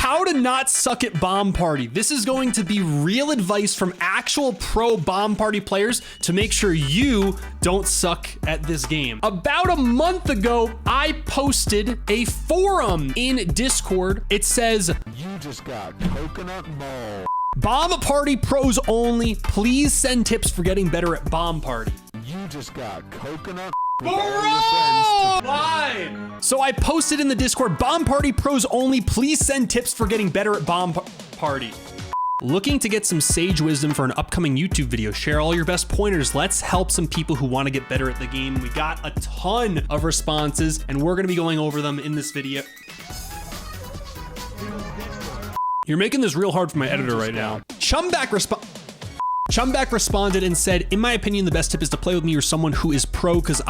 How to not suck at Bomb Party. This is going to be real advice from actual pro Bomb Party players to make sure you don't suck at this game. About a month ago, I posted a forum in Discord. It says, "You just got coconut mall. Bomb Party pros only. Please send tips for getting better at Bomb Party." You just got coconut. So I posted in the Discord, Bomb Party pros only, please send tips for getting better at Bomb Party. Looking to get some sage wisdom for an upcoming YouTube video? Share all your best pointers. Let's help some people who want to get better at the game. We got a ton of responses and we're going to be going over them in this video. You're making this real hard for my editor right now. Chumback responded and said, "In my opinion, the best tip is to play with me or someone who is pro, because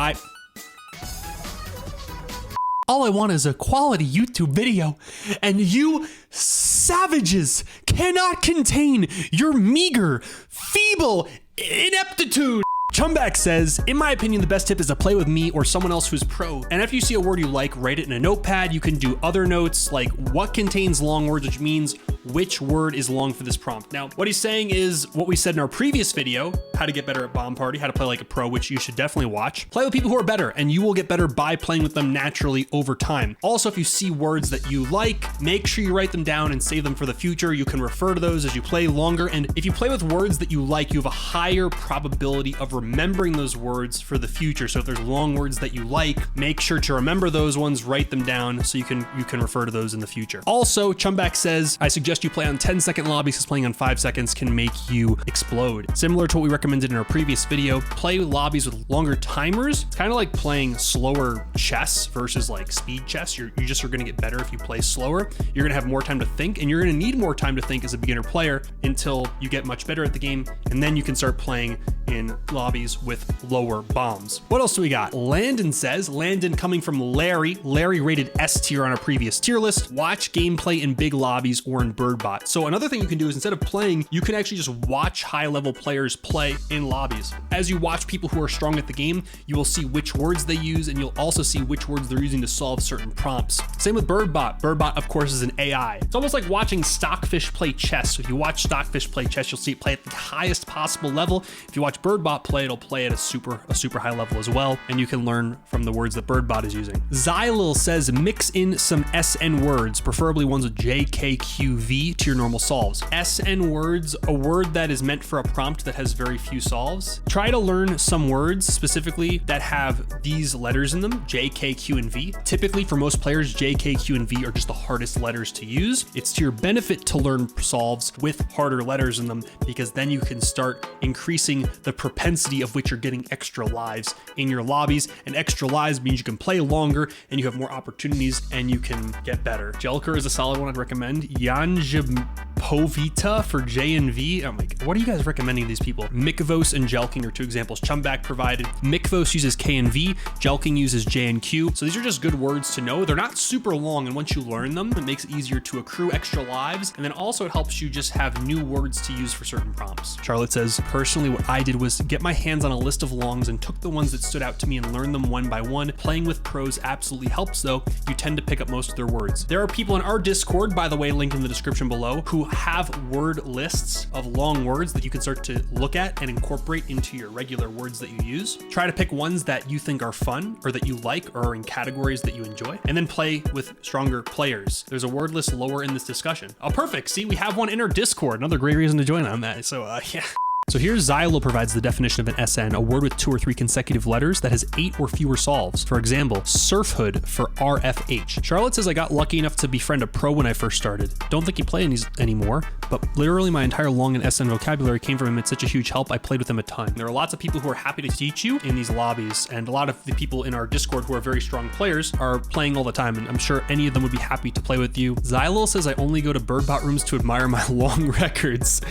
all I want is a quality YouTube video, and you savages cannot contain your meager, feeble ineptitude." Chumback says, "In my opinion, the best tip is to play with me or someone else who's pro. And if you see a word you like, write it in a notepad. You can do other notes like what contains long words, which means which word is long for this prompt." Now, what he's saying is what we said in our previous video, how to get better at Bomb Party, how to play like a pro, which you should definitely watch. Play with people who are better and you will get better by playing with them naturally over time. Also, if you see words that you like, make sure you write them down and save them for the future. You can refer to those as you play longer. And if you play with words that you like, you have a higher probability of remembering those words for the future. So if there's long words that you like, make sure to remember those ones, write them down so you can refer to those in the future. Also, Chumback says, "I suggest you play on 10-second lobbies because playing on 5 seconds can make you explode." Similar to what we recommended in our previous video, play lobbies with longer timers. It's kind of like playing slower chess versus like speed chess. You just are going to get better if you play slower. You're going to have more time to think, and you're going to need more time to think as a beginner player until you get much better at the game, and then you can start playing in lobbies with lower bombs. What else do we got? Landon says, Landon coming from Larry rated S tier on our previous tier list. "Watch gameplay in big lobbies or in Birdbot." So another thing you can do is instead of playing, you can actually just watch high level players play in lobbies. As you watch people who are strong at the game, you will see which words they use, and you'll also see which words they're using to solve certain prompts. Same with Birdbot. Birdbot, of course, is an AI. It's almost like watching Stockfish play chess. So if you watch Stockfish play chess, you'll see it play at the highest possible level. If you watch Birdbot play, it'll play at a super high level as well, and you can learn from the words that Birdbot is using. Xylil says, "Mix in some SN words, preferably ones with JKQV to your normal solves." SN words, a word that is meant for a prompt that has very few solves. Try to learn some words specifically that have these letters in them, J, K, Q, and V. Typically for most players, J, K, Q, and V are just the hardest letters to use. It's to your benefit to learn solves with harder letters in them, because then you can start increasing the propensity of which you're getting extra lives in your lobbies, and extra lives means you can play longer and you have more opportunities and you can get better. Jelker is a solid one I'd recommend. Janjapovita for J and V. Oh my God, what are you guys recommending these people? Mikvos and Jelking are two examples Chumback provided. Mikvos uses K and V, Jelking uses J and Q. So these are just good words to know. They're not super long, and once you learn them, it makes it easier to accrue extra lives, and then also it helps you just have new words to use for certain prompts. Charlotte says, "Personally, what I did was get my hands on a list of longs and took the ones that stood out to me and learned them one by one. Playing with pros absolutely helps though. You tend to pick up most of their words." There are people in our Discord, by the way, linked in the description below, who have word lists of long words that you can start to look at and incorporate into your regular words that you use. Try to pick ones that you think are fun or that you like or are in categories that you enjoy, and then play with stronger players. There's a word list lower in this discussion. Oh, perfect. See, we have one in our Discord. Another great reason to join on that. So yeah. So here's Xylo provides the definition of an SN, a word with 2 or 3 consecutive letters that has 8 or fewer solves. For example, surfhood for RFH. Charlotte says, "I got lucky enough to befriend a pro when I first started. Don't think he plays these anymore, but literally my entire long and SN vocabulary came from him. It's such a huge help. I played with him a ton." There are lots of people who are happy to teach you in these lobbies, and a lot of the people in our Discord who are very strong players are playing all the time, and I'm sure any of them would be happy to play with you. Xylo says, "I only go to Birdbot rooms to admire my long records."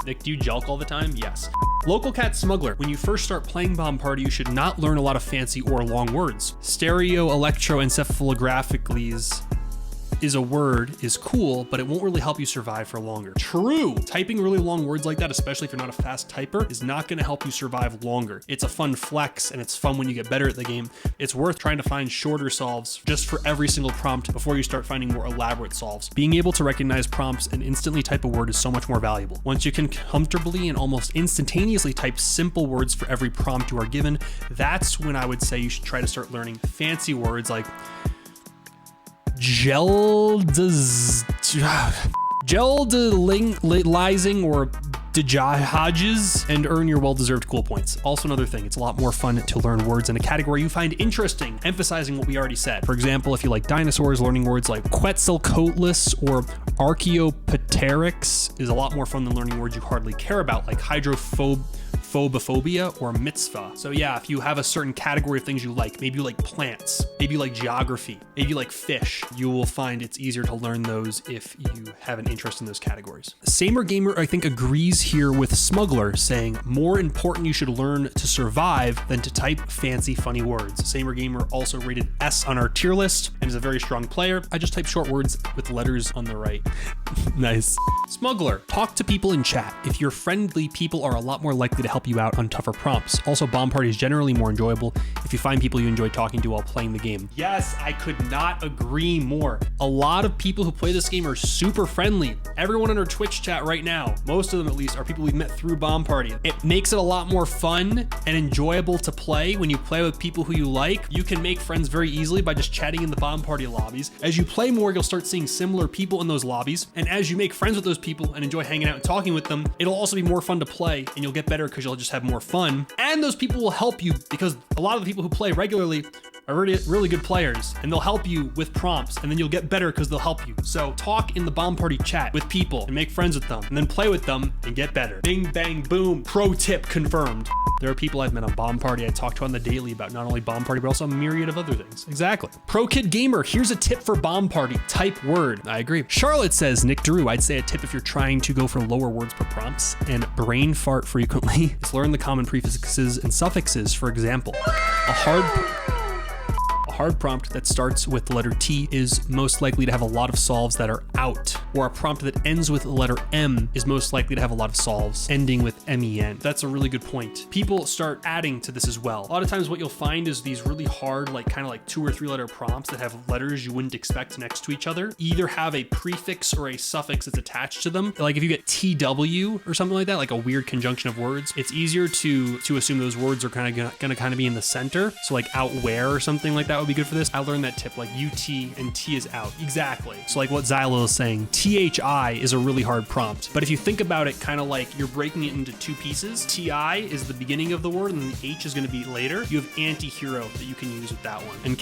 Nick, do you jelk all the time? Yes. Local Cat Smuggler. When you first start playing Bomb Party, you should not learn a lot of fancy or long words. Stereo electroencephalographically is a word is cool, but it won't really help you survive for longer. True. Typing really long words like that, especially if you're not a fast typer, is not going to help you survive longer. It's a fun flex, and it's fun when you get better at the game. It's worth trying to find shorter solves just for every single prompt before you start finding more elaborate solves. Being able to recognize prompts and instantly type a word is so much more valuable. Once you can comfortably and almost instantaneously type simple words for every prompt you are given, that's when I would say you should try to start learning fancy words like geldalizing or dejahages, and earn your well-deserved cool points. Also another thing, it's a lot more fun to learn words in a category you find interesting, emphasizing what we already said. For example, if you like dinosaurs, learning words like Quetzalcoatlus or Archaeopteryx is a lot more fun than learning words you hardly care about, like hydrophobia or mitzvah. So yeah, if you have a certain category of things you like, maybe you like plants, maybe you like geography, maybe you like fish, you will find it's easier to learn those if you have an interest in those categories. Samer Gamer, I think, agrees here with Smuggler, saying more important you should learn to survive than to type fancy, funny words. Samer Gamer also rated S on our tier list and is a very strong player. I just type short words with letters on the right. Nice. Smuggler, talk to people in chat. If you're friendly, people are a lot more likely to help you out on tougher prompts. Also, bomb party is generally more enjoyable if you find people you enjoy talking to while playing the game. Yes, I could not agree more. A lot of people who play this game are super friendly. Everyone in our Twitch chat right now, most of them at least, are people we've met through bomb party. It makes it a lot more fun and enjoyable to play when you play with people who you like. You can make friends very easily by just chatting in the bomb party lobbies. As you play more, you'll start seeing similar people in those lobbies. And as you make friends with those people and enjoy hanging out and talking with them, it'll also be more fun to play, and you'll get better because you'll just have more fun. And those people will help you because a lot of the people who play regularly are really good players, and they'll help you with prompts, and then you'll get better because they'll help you. So talk in the bomb party chat with people and make friends with them, and then play with them and get better. Bing, bang, boom. Pro tip confirmed. There are people I've met on bomb party I talk to on the daily about not only bomb party, but also a myriad of other things. Exactly. Pro Kid Gamer, here's a tip for bomb party. Type word. I agree. Charlotte says, Nick Deriu, I'd say a tip if you're trying to go for lower words per prompts and brain fart frequently is learn the common prefixes and suffixes. For example, a hard prompt that starts with the letter T is most likely to have a lot of solves that are out, or a prompt that ends with the letter M is most likely to have a lot of solves ending with MEN. That's a really good point. People start adding to this as well. A lot of times what you'll find is these really hard, kind of 2 or 3 letter prompts that have letters you wouldn't expect next to each other, either have a prefix or a suffix that's attached to them. Like if you get TW or something like that, like a weird conjunction of words, it's easier to assume those words are gonna be in the center. So like out where or something like that would be good for this. I learned that tip, like UT and T is out. Exactly. So like what Xylil is saying, THI is a really hard prompt. But if you think about it kind of like you're breaking it into 2 pieces, TI is the beginning of the word and then the H is going to be later. You have anti-hero that you can use with that one. And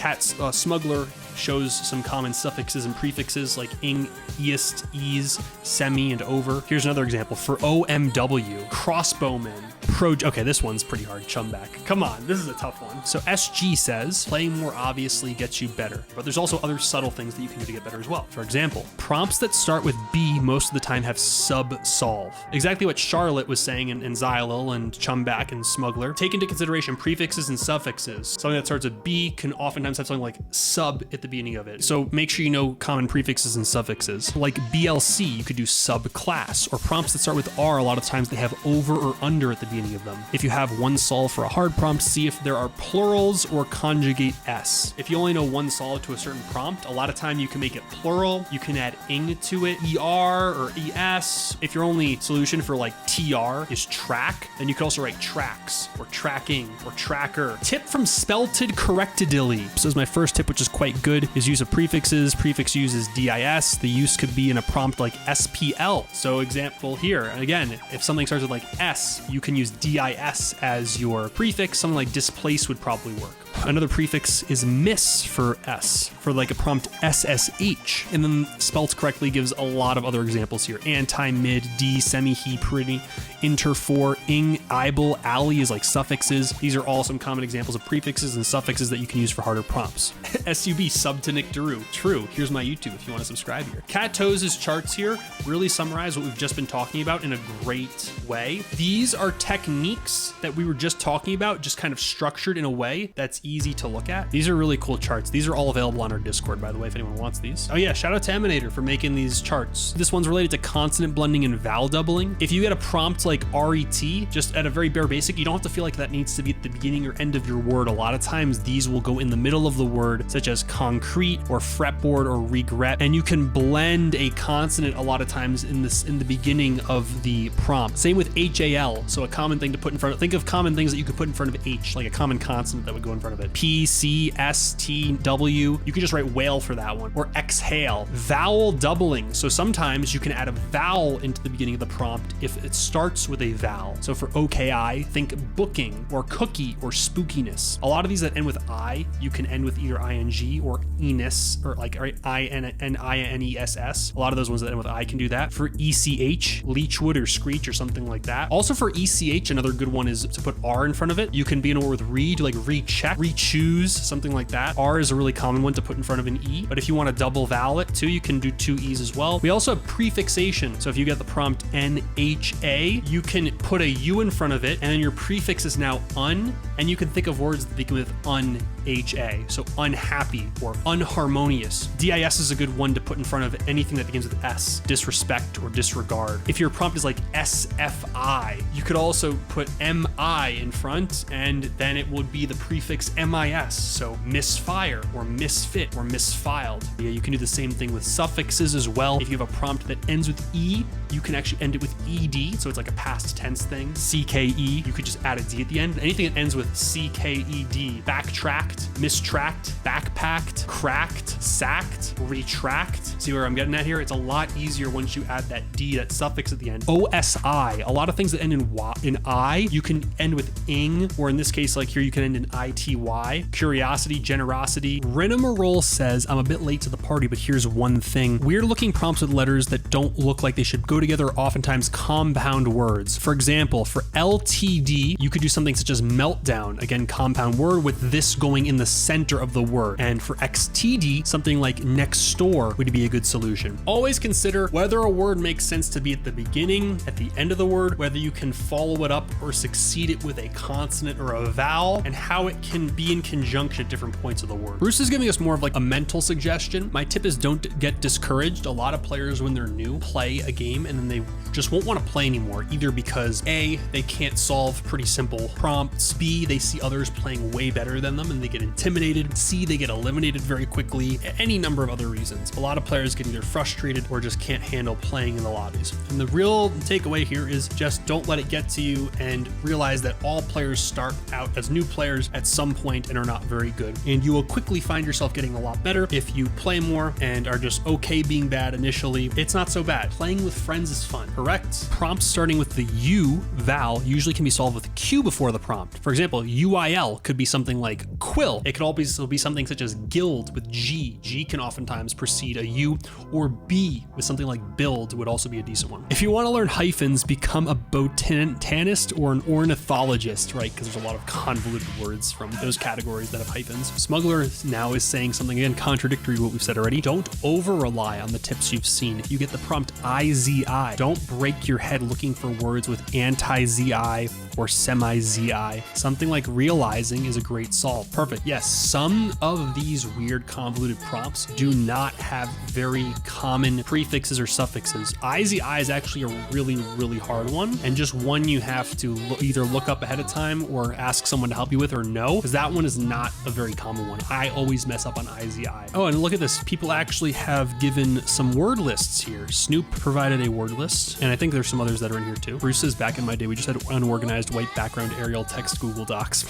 Smuggler shows some common suffixes and prefixes like ing, east, ease, semi, and over. Here's another example for OMW, crossbowman. Okay, this one's pretty hard. Chumback. Come on, this is a tough one. So SG says, playing more obviously gets you better, but there's also other subtle things that you can do to get better as well. For example, prompts that start with B most of the time have sub-solve. Exactly what Charlotte was saying in Xylil and Chumback and Smuggler. Take into consideration prefixes and suffixes. Something that starts with B can oftentimes have something like sub at the beginning of it. So make sure you know common prefixes and suffixes. Like BLC, you could do subclass, or prompts that start with R, a lot of times they have over or under at the beginning of them. If you have one solve for a hard prompt, see if there are plurals or conjugate S. If you only know one solve to a certain prompt, a lot of time you can make it plural. You can add ing to it, ER or ES. If your only solution for like TR is track, then you can also write tracks or tracking or tracker. Tip from Spelted Correctedilly. So is my first tip, which is quite good, is use of prefixes. Prefix uses DIS. The use could be in a prompt like SPL. So example here, again, if something starts with like S, you can use DIS as your prefix. Something like displace would probably work. Another prefix is miss for S, for like a prompt SSH. And then spelt correctly gives a lot of other examples here. Anti, mid, D, semi, he, pretty, inter, for, ing, ibel, ally is like suffixes. These are all some common examples of prefixes and suffixes that you can use for harder prompts. SUB, sub to Nick Deriu. True, here's my YouTube if you want to subscribe here. Cat Toes' charts here really summarize what we've just been talking about in a great way. These are techniques that we were just talking about, just kind of structured in a way that's easy to look at. These are really cool charts. These are all available on our Discord, by the way, if anyone wants these. Oh yeah, shout out to Eminator for making these charts. This one's related to consonant blending and vowel doubling. If you get a prompt like RET, just at a very bare basic, you don't have to feel like that needs to be at the beginning or end of your word. A lot of times these will go in the middle of the word, such as concrete or fretboard or regret, and you can blend a consonant a lot of times in the beginning of the prompt. Same with HAL, so a common thing to put in front of, think of common things that you could put in front of H, like a common consonant that would go in front of it. P, C, S, T, W. You could just write whale for that one. Or exhale. Vowel doubling. So sometimes you can add a vowel into the beginning of the prompt if it starts with a vowel. So for OKI, think booking or cookie or spookiness. A lot of these that end with I, you can end with either ing or eness, or like INESS. A lot of those ones that end with I can do that. For ECH, leechwood or screech or something like that. Also for ECH, another good one is to put R in front of it. You can be in a word with read, like recheck, re-choose, something like that. R is a really common one to put in front of an E, but if you want to double vowel it too, you can do 2 E's as well. We also have prefixation. So if you get the prompt NHA, you can put a U in front of it, and then your prefix is now un, and you can think of words that begin with unha. So unhappy or unharmonious. DIS is a good one to put in front of anything that begins with S, disrespect or disregard. If your prompt is like SFI, you could also put MI in front, and then it would be the prefix MIS. So misfire or misfit or misfiled. Yeah, you can do the same thing with suffixes as well. If you have a prompt that ends with E, you can actually end it with ED. So it's like a past tense thing. CKE, you could just add a D at the end. Anything that ends with CKED, backtracked, mistracked, backpacked, cracked, sacked, retract. See where I'm getting at here? It's a lot easier once you add that D, that suffix at the end. OSI, a lot of things that end in I, you can end with ing, or in this case, like here, you can end in ITY. Curiosity, generosity. Rinamarole says, I'm a bit late to the party, but here's one thing. Weird looking prompts with letters that don't look like they should go together are oftentimes compound words. For example, for LTD, you could do something such as meltdown, again, compound word with this going in the center of the word. And for XTD, something like next door would be a good solution. Always consider whether a word makes sense to be at the beginning, at the end of the word, whether you can follow it up or succeed it with a consonant or a vowel, and how it can be in conjunction at different points of the word. Bruce is giving us more of like a mental suggestion. My tip is don't get discouraged. A lot of players, when they're new, play a game and then they just won't want to play anymore, either because A, they can't solve pretty simple prompts, B, they see others playing way better than them and they get intimidated, C, they get eliminated very quickly, any number of other reasons. A lot of players get either frustrated or just can't handle playing in the lobbies. And the real takeaway here is just don't let it get to you, and realize that all players start out as new players at some point and are not very good. And you will quickly find yourself getting a lot better if you play more and are just okay being bad initially. It's not so bad. Playing with friends is fun, correct? Prompts starting with the U vowel usually can be solved with Q before the prompt. For example, UIL could be something like quill. It could also be something such as guild with G. G can oftentimes precede a U, or B with something like build would also be a decent one. If you want to learn hyphens, become a botanist or an ornithologist, right? Because there's a lot of convoluted words from those categories that have hyphens. Smuggler now is saying something, again, contradictory to what we've said already. Don't over rely on the tips you've seen. If you get the prompt IZI, don't break your head looking for words with anti-ZI or semi-ZI. Something like realizing is a great solve. Perfect. Yes, some of these weird convoluted prompts do not have very common prefixes or suffixes. IZI is actually a really, really hard one, and just one you have to either look up ahead of time or ask someone to help you with or know, because that one is not a very common one. I always mess up on IZI. Oh, and look at this. People actually have given some word lists here. Snoop provided a word list, and I think there's some others that are in here too. Bruce says, back in my day, we just had unorganized white background Arial text Google Docs.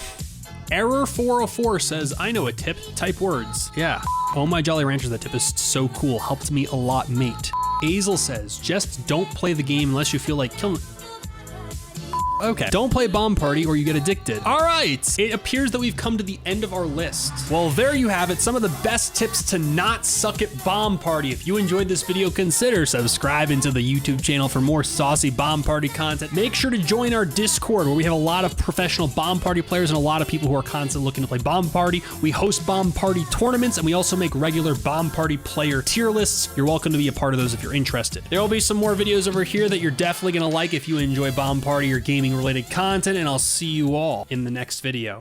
Error 404 says, I know a tip, type words. Yeah. Oh my Jolly Ranchers, that tip is so cool. Helped me a lot, mate. Azel says, just don't play the game unless you feel like killing. Okay, don't play Bomb Party or you get addicted. All right, it appears that we've come to the end of our list. Well, there you have it, some of the best tips to not suck at Bomb Party. If you enjoyed this video, consider subscribing to the YouTube channel for more saucy Bomb Party content. Make sure to join our Discord, where we have a lot of professional Bomb Party players and a lot of people who are constantly looking to play Bomb Party. We host Bomb Party tournaments, and we also make regular Bomb Party player tier lists. You're welcome to be a part of those if you're interested. There will be some more videos over here that you're definitely gonna like if you enjoy Bomb Party or gaming related content, and I'll see you all in the next video.